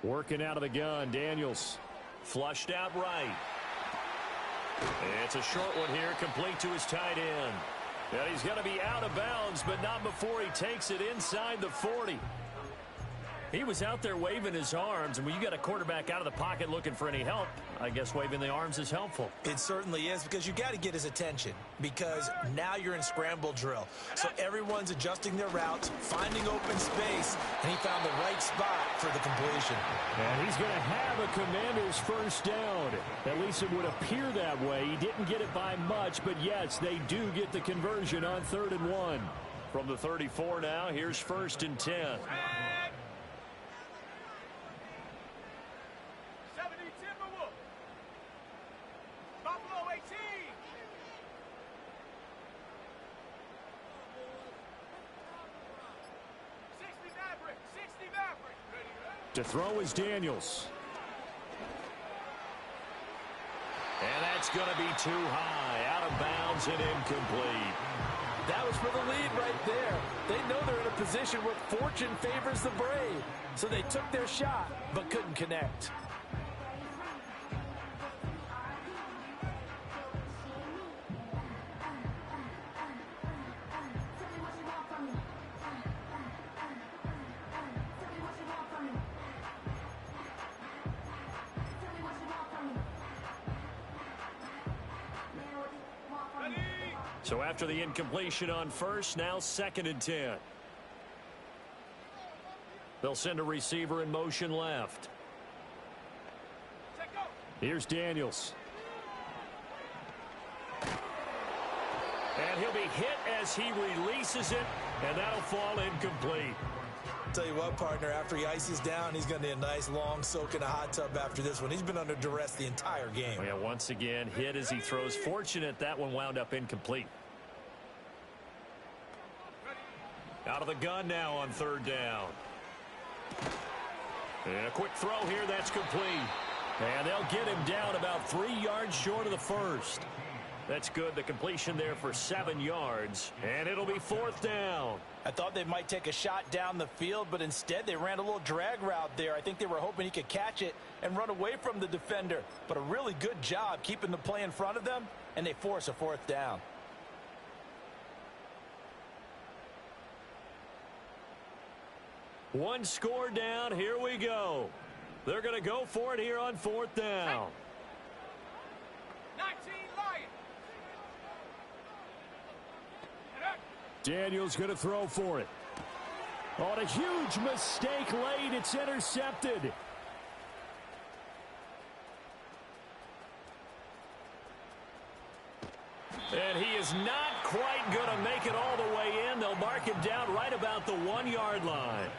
Working out of the gun, Daniels. Flushed out right. It's a short one here, complete to his tight end. And he's going to be out of bounds, but not before he takes it inside the 40. He was out there waving his arms, and when you got a quarterback out of the pocket looking for any help, I guess waving the arms is helpful. It certainly is, because you got to get his attention, because now you're in scramble drill. So everyone's adjusting their routes, finding open space, and he found the right spot for the completion. And he's going to have a Commanders first down. At least it would appear that way. He didn't get it by much, but yes, they do get the conversion on 3rd and 1. From the 34 now, here's 1st and 10. 70 Timberwolves. Buffalo 18. 60 Maverick. 60 Maverick. Ready. To throw is Daniels. And that's going to be too high. Out of bounds and incomplete. That was for the lead right there. They know they're in a position where fortune favors the brave. So they took their shot, but couldn't connect. So after the incompletion on 1st, now 2nd and 10. They'll send a receiver in motion left. Here's Daniels. And he'll be hit as he releases it, and that'll fall incomplete. Tell you what, partner, after he ices down, he's going to need a nice long soak in a hot tub after this one. He's been under duress the entire game. Oh, yeah, once again, hit as he throws. Fortunate that one wound up incomplete. Out of the gun now on 3rd down. And a quick throw here, that's complete. And they'll get him down about 3 yards short of the first. That's good. The completion there for 7 yards. And it'll be 4th down. I thought they might take a shot down the field, but instead they ran a little drag route there. I think they were hoping he could catch it and run away from the defender. But a really good job keeping the play in front of them, and they force a 4th down. One score down. Here we go. They're going to go for it here on 4th down. 19 Lions. Daniels going to throw for it. Oh, and a huge mistake late. It's intercepted. And he is not quite going to make it all the way in. They'll mark him down right about the 1-yard line.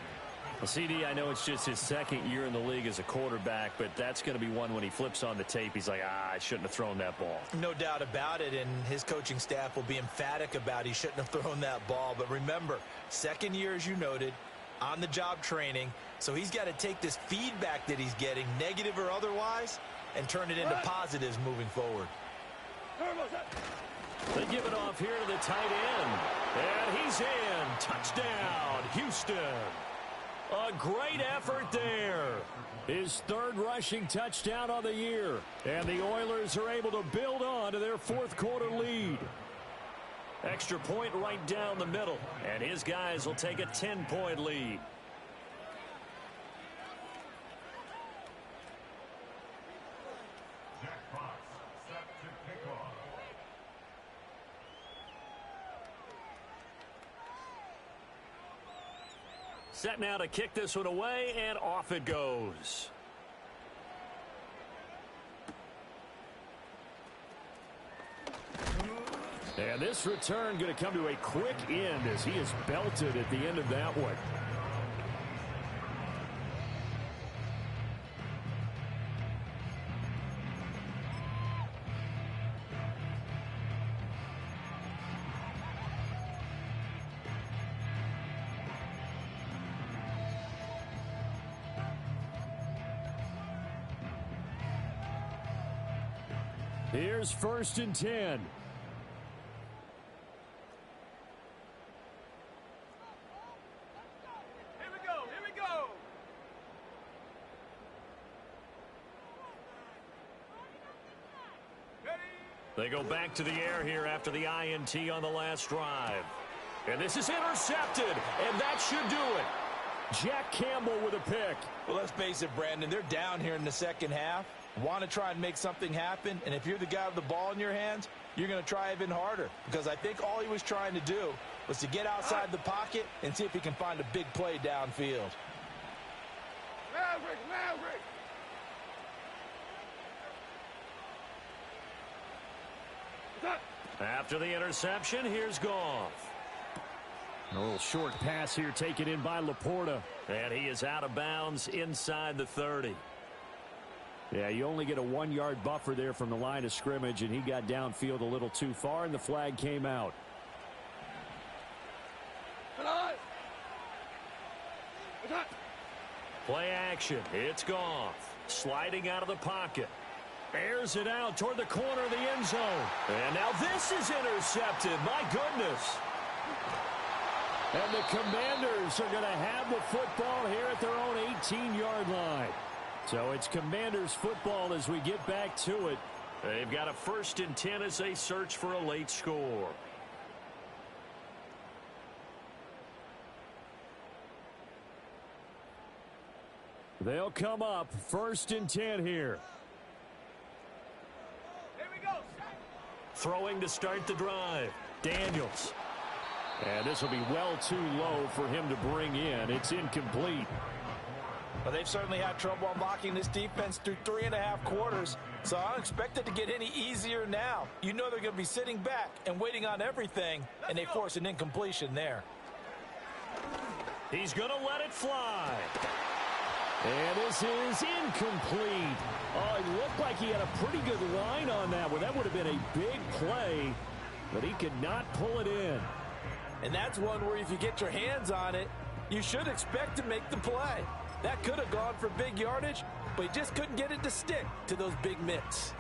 Well, CD, I know it's just his 2nd year in the league as a quarterback, but that's going to be one when he flips on the tape. He's like, I shouldn't have thrown that ball. No doubt about it, and his coaching staff will be emphatic about he shouldn't have thrown that ball. But remember, 2nd year, as you noted, on-the-job training, so he's got to take this feedback that he's getting, negative or otherwise, and turn it into positives moving forward. They give it off here to the tight end. And he's in. Touchdown, Houston. A great effort there. His 3rd rushing touchdown on the year. And the Oilers are able to build on to their 4th quarter lead. Extra point right down the middle. And his guys will take a 10-point lead. Set now to kick this one away, and off it goes. And this return going to come to a quick end as he is belted at the end of that one. Here's 1st and 10. Here we go. Here we go. Ready. They go back to the air here after the INT on the last drive. And this is intercepted, and that should do it. Jack Campbell with a pick. Well, let's face it, Brandon, they're down here in the second half. Want to try and make something happen, and if you're the guy with the ball in your hands, you're going to try even harder, because I think all he was trying to do was to get outside the pocket and see if he can find a big play downfield. Maverick. After the interception, here's Goff. A little short pass here taken in by Laporta. And he is out of bounds inside the 30. Yeah, you only get a 1-yard buffer there from the line of scrimmage, and he got downfield a little too far, and the flag came out. Play action. It's Goff. Sliding out of the pocket. Airs it out toward the corner of the end zone. And now this is intercepted. My goodness. And the Commanders are going to have the football here at their own 18-yard line. So it's Commanders football as we get back to it. They've got a 1st and 10 as they search for a late score. They'll come up 1st and 10 here. Here we go. Throwing to start the drive. Daniels. And this will be well too low for him to bring in. It's incomplete. Well, they've certainly had trouble unlocking this defense through 3.5 quarters, so I don't expect it to get any easier now. You know they're going to be sitting back and waiting on everything, and they force an incompletion there. He's going to let it fly. And this is incomplete. Oh, it looked like he had a pretty good line on that one. That would have been a big play, but he could not pull it in. And that's one where if you get your hands on it, you should expect to make the play. That could have gone for big yardage, but he just couldn't get it to stick to those big mitts.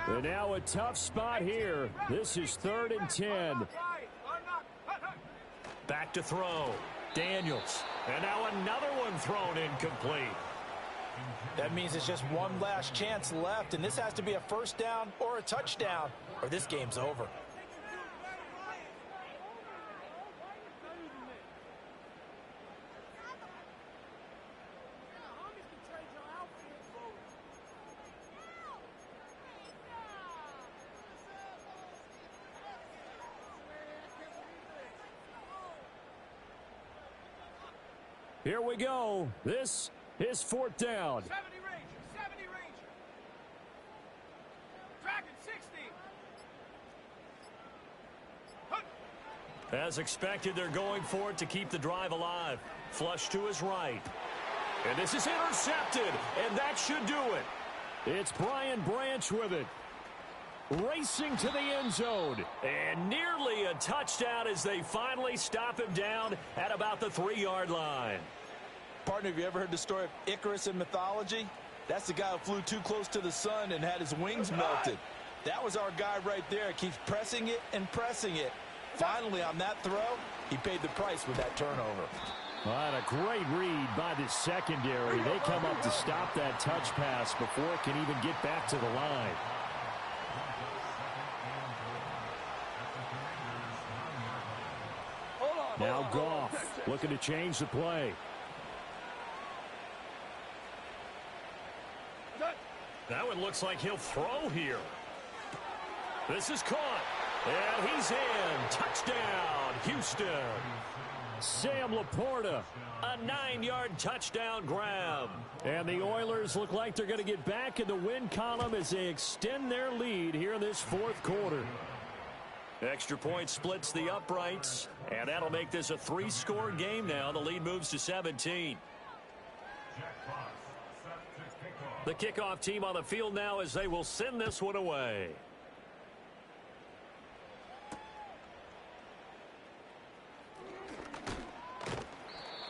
And now a tough spot here. This is 3rd and 10. Back to throw. Daniels. And now another one thrown incomplete. That means it's just one last chance left, and this has to be a 1st down or a touchdown, or this game's over. Here we go. This is 4th down. 70 Ranger. Tracking 60. As expected, they're going for it to keep the drive alive. Flush to his right. And this is intercepted, and that should do it. It's Brian Branch with it. Racing to the end zone. And nearly a touchdown as they finally stop him down at about the 3-yard line. Partner, have you ever heard the story of Icarus in mythology? That's the guy who flew too close to the sun and had his wings melted. That was our guy right there. Keeps pressing it and pressing it. Finally, on that throw, he paid the price with that turnover. Well, and a great read by the secondary. They come up to stop that touch pass before it can even get back to the line. Now Goff looking to change the play. That one looks like he'll throw here. This is caught. And he's in. Touchdown, Houston. Sam Laporta, a 9-yard touchdown grab. And the Oilers look like they're going to get back in the win column as they extend their lead here in this 4th quarter. Extra point splits the uprights, and that'll make this a 3-score game now. The lead moves to 17. The kickoff team on the field now as they will send this one away.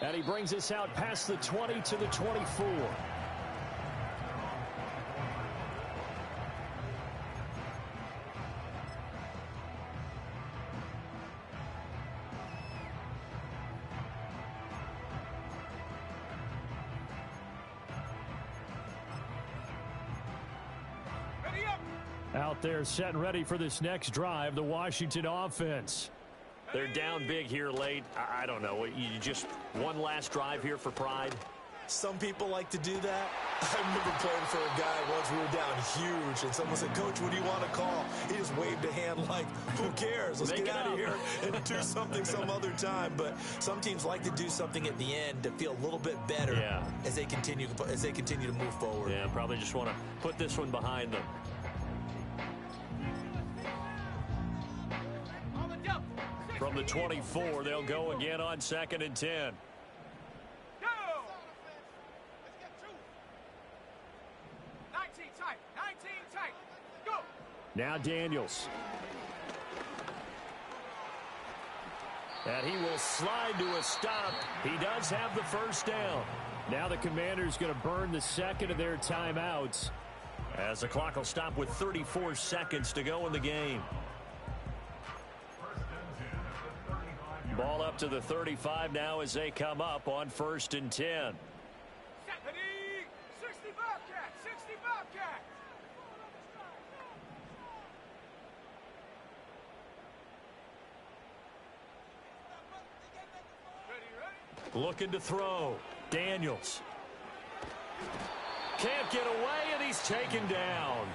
And he brings us out past the 20 to the 24. Out there set and ready for this next drive, the Washington offense. They're down big here late. I don't know. You just one last drive here for pride? Some people like to do that. I remember playing for a guy once. We were down huge, and someone said, "Coach, what do you want to call?" He just waved a hand like, "Who cares? Let's get out of here and do something some other time." But some teams like to do something at the end to feel a little bit better as they continue to move forward. Yeah, probably just want to put this one behind them. From the 24, they'll go again on 2nd and 10. Go! 19 tight. 19 tight. Go! Now Daniels. And he will slide to a stop. He does have the first down. Now the Commanders going to burn the second of their timeouts, as the clock will stop with 34 seconds to go in the game. Ball up to the 35 now as they come up on 1st and 10. 60 Bobcat. 60 Bobcat. Ready? Looking to throw. Daniels. Can't get away, and he's taken down.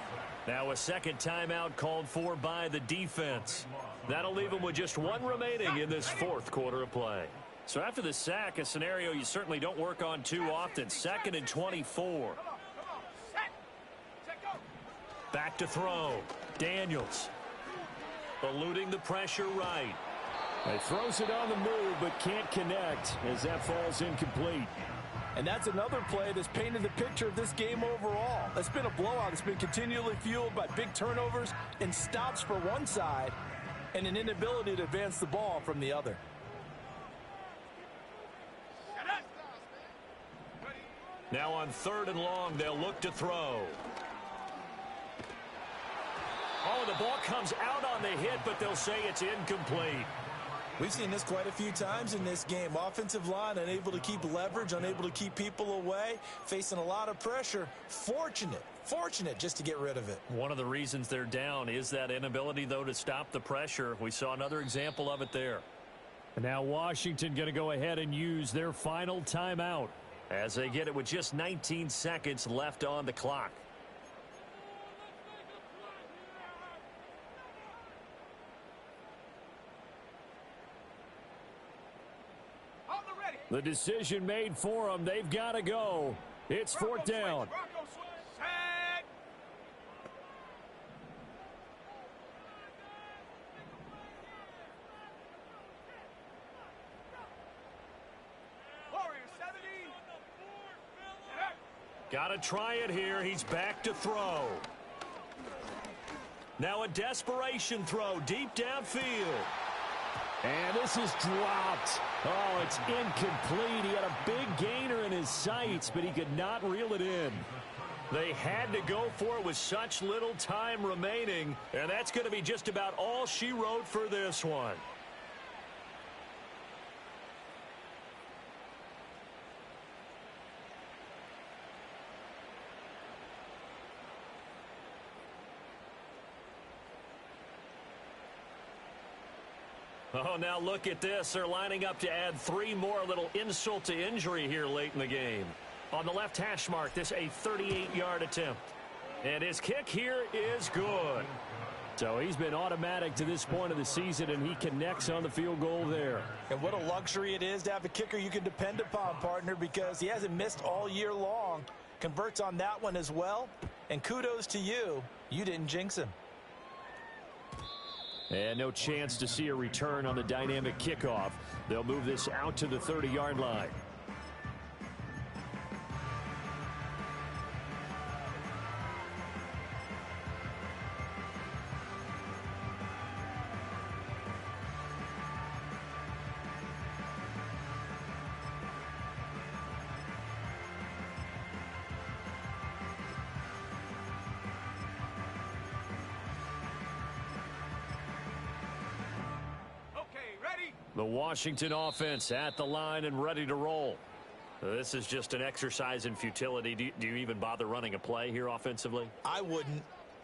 Now a second timeout called for by the defense. That'll leave him with just one remaining in this 4th quarter of play. So after the sack, a scenario you certainly don't work on too often. 2nd and 24. Come on. Set. Set, go. Back to throw. Daniels. Eluding the pressure right. He throws it on the move but can't connect as that falls incomplete. And that's another play that's painted the picture of this game overall. It's been a blowout. It's been continually fueled by big turnovers and stops for one side and an inability to advance the ball from the other. Now on 3rd and long, they'll look to throw. Oh, the ball comes out on the hit, but they'll say it's incomplete. We've seen this quite a few times in this game. Offensive line unable to keep leverage, unable to keep people away, facing a lot of pressure. Fortunate just to get rid of it. One of the reasons they're down is that inability, though, to stop the pressure. We saw another example of it there. And now Washington going to go ahead and use their final timeout as they get it with just 19 seconds left on the clock. The decision made for them. They've got to go. It's 4th down. Set. Warrior 70. Got to try it here. He's back to throw. Now a desperation throw deep downfield. And this is dropped. Oh, it's incomplete. He had a big gainer in his sights, but he could not reel it in. They had to go for it with such little time remaining, and that's going to be just about all she wrote for this one. Oh, now look at this. They're lining up to add 3 more, little insult to injury here late in the game. On the left hash mark, this a 38-yard attempt. And his kick here is good. So he's been automatic to this point of the season, and he connects on the field goal there. And what a luxury it is to have a kicker you can depend upon, partner, because he hasn't missed all year long. Converts on that one as well. And kudos to you. You didn't jinx him. And no chance to see a return on the dynamic kickoff. They'll move this out to the 30-yard line. The Washington offense at the line and ready to roll. This is just an exercise in futility. Do you even bother running a play here offensively? I wouldn't,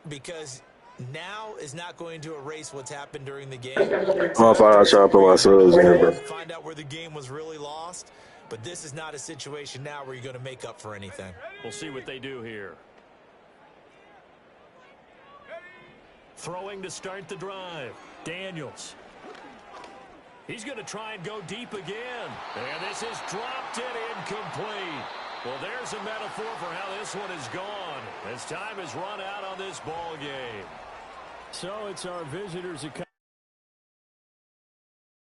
because now is not going to erase what's happened during the game. I'll try to put my subs in, bro. Find out where the game was really lost, but this is not a situation now where you're going to make up for anything. We'll see what they do here. Throwing to start the drive. Daniels. He's going to try and go deep again. And this is dropped and incomplete. Well, there's a metaphor for how this one is gone. As time has run out on this ball game. So it's our visitors.